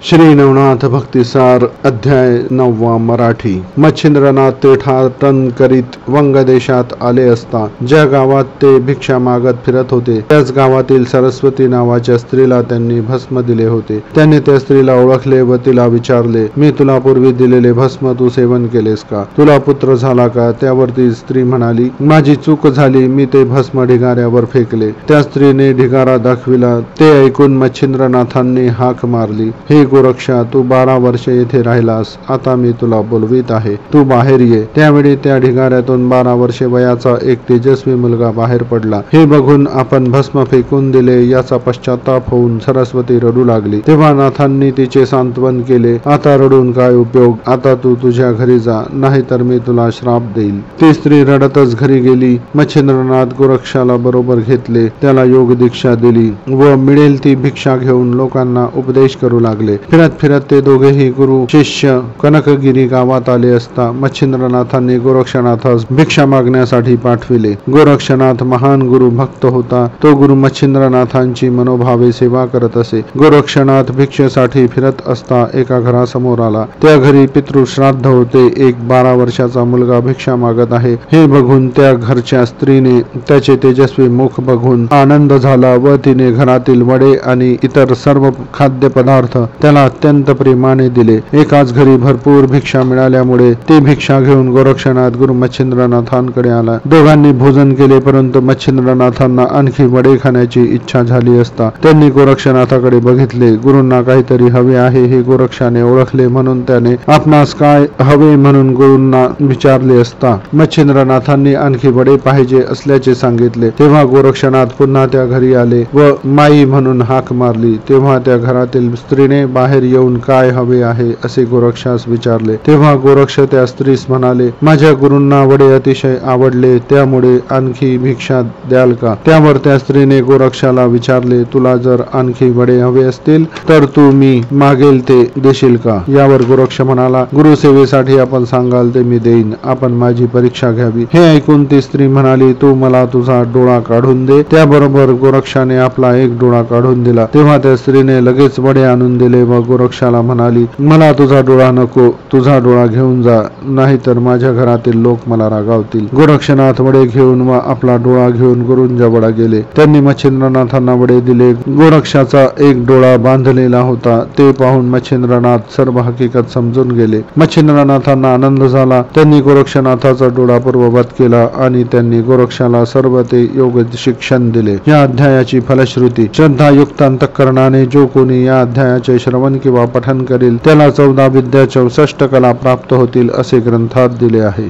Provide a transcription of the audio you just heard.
श्री नवनाथ भक्तिसार अध्याय 9 मराठी। मच्छिंद्रनाथ तीर्थाटन करीत वंग देशात आले असता ज्या गावात ते भिक्षा मागत फिरत होते त्याच गावातील सरस्वती नावाच्या स्त्रीला त्यांनी भस्म दिले होते। त्यांनी त्या स्त्रीला ओळखले व तिला विचारले, मी तुला पूर्वी दिलेले भस्म तू सेवन केलेस का? तुला पुत्र झाला का? त्यावर ती स्त्री म्हणाली, माझी चूक झाली, मी ते भस्म ढिगाऱ्यावर फेकले। त्या स्त्रीने ढिगारा दाखविला। ते ऐकून मच्छिंद्रनाथांनी हाक मारली, हे गोरक्षा, तू 12 वर्षे येथे राहिलास, आता मी तुला बोलवीत आहे, तू बाहेर ये। त्यावेळी त्या ढिगाऱ्यातून 12 वर्षे वयाचा एक तेजस्वी मुलगा बाहेर पडला। हे बघून आपण भस्म फेकून दिले याचा पश्चाताप होऊन सरस्वती रडू लागली। तेव्हा नाथांनी तिचे सांत्वन केले, आता रडून काय उपयोग, आता तू तुझ्या घरी जा, नाहीतर मी तुला श्राप देईल। ती स्त्री रडतच घरी गेली। मच्छिंद्रनाथ गोरक्षाला बरोबर घेतले, त्याला योग दीक्षा दिली व मिळेल ती भिक्षा घेऊन लोकांना उपदेश करू लागले। फिरत फिरत ते दोघेही गुरु शिष्य कनकगिरी गावात आले असता मच्छिंद्रनाथांनी गोरक्षनाथास भिक्षा मागण्यासाठी पाठविले। गोरक्षनाथ महान गुरु भक्त होता। तो गुरु मच्छिंद्रनाथांची मनोभावे सेवा करत असे। गोरक्षनाथ भिक्षेसाठी फिरत असता एका घरासमोर आला। त्या घरी पितृश्राद्ध होते। एक 12 वर्षाचा मुलगा भिक्षा मागत आहे हे बघून त्या घरच्या स्त्रीने त्याचे तेजस्वी मुख बघून आनंद झाला व तिने घरातील वडे आणि इतर सर्व खाद्यपदार्थ त्याला अत्यंत प्रेमाने दिले। एकाच घरी भरपूर भिक्षा मिळाल्यामुळे ती भिक्षा घेऊन गोरक्षनाथ गुरु मच्छिंद्रनाथांकडे आला। दोघांनी भोजन केले, परंतु मच्छिंद्रनाथांना आणखी वडे खाण्याची इच्छा झाली असता त्यांनी गोरक्षनाथाकडे बघितले। गुरूंना काहीतरी हवे आहे हे गोरक्षाने ओळखले, म्हणून त्याने आपणास काय हवे म्हणून गुरूंना विचारले असता मच्छिंद्रनाथांनी आणखी वडे पाहिजे असल्याचे सांगितले। तेव्हा गोरक्षनाथ पुन्हा त्या घरी आले व माई म्हणून हाक मारली। तेव्हा त्या घरातील स्त्रीने बाहेर येऊन काय हवे आहे असे गोरक्षास विचारले। तेव्हा गोरक्ष त्या स्त्रीस म्हणाले, माझ्या गुरूंना वडे अतिशय आवडले, त्यामुळे आणखी भिक्षा द्याल का? त्यावर त्या स्त्रीने गोरक्षाला विचारले, तुला जर आणखी वडे हवे असतील तर तू मी मागेल ते देशील का? यावर गोरक्ष म्हणाला, गुरुसेवेसाठी आपण सांगाल ते मी देईन, आपण माझी परीक्षा घ्यावी। हे ऐकून ती स्त्री म्हणाली, तू मला तुझा डोळा काढून दे। त्याबरोबर गोरक्षाने आपला एक डोळा काढून दिला। तेव्हा त्या स्त्रीने लगेच वडे आणून दिले व गोरक्षाला म्हणाली, मला तुझा डोळा नको, तुझा डोळा घेऊन जा, नाहीतर माझ्या घरातील लोक मला रागावतील। गोरक्षनाथ वडे घेऊन व आपला डोळा घेऊन गुरूंजवळ गेले। त्यांनी मच्छिंद्रनाथांना वडे दिले। गोरक्षाचा एक डोळा बांधलेला होता ते पाहून मच्छिंद्रनाथ सर्व हकीकत समजून गेले। मच्छिंद्रनाथांना आनंद झाला। त्यांनी गोरक्षनाथाचा डोळा पूर्ववत केला आणि त्यांनी गोरक्षाला सर्व ते योग शिक्षण दिले। या अध्यायाची फलश्रुती, श्रद्धायुक्त अंतःकरणाने जो कोणी या अध्यायाचे श्रवण किंवा पठन करेल त्याला 14 विद्या 64 कला प्राप्त होतील असे ग्रंथात दिले आहे।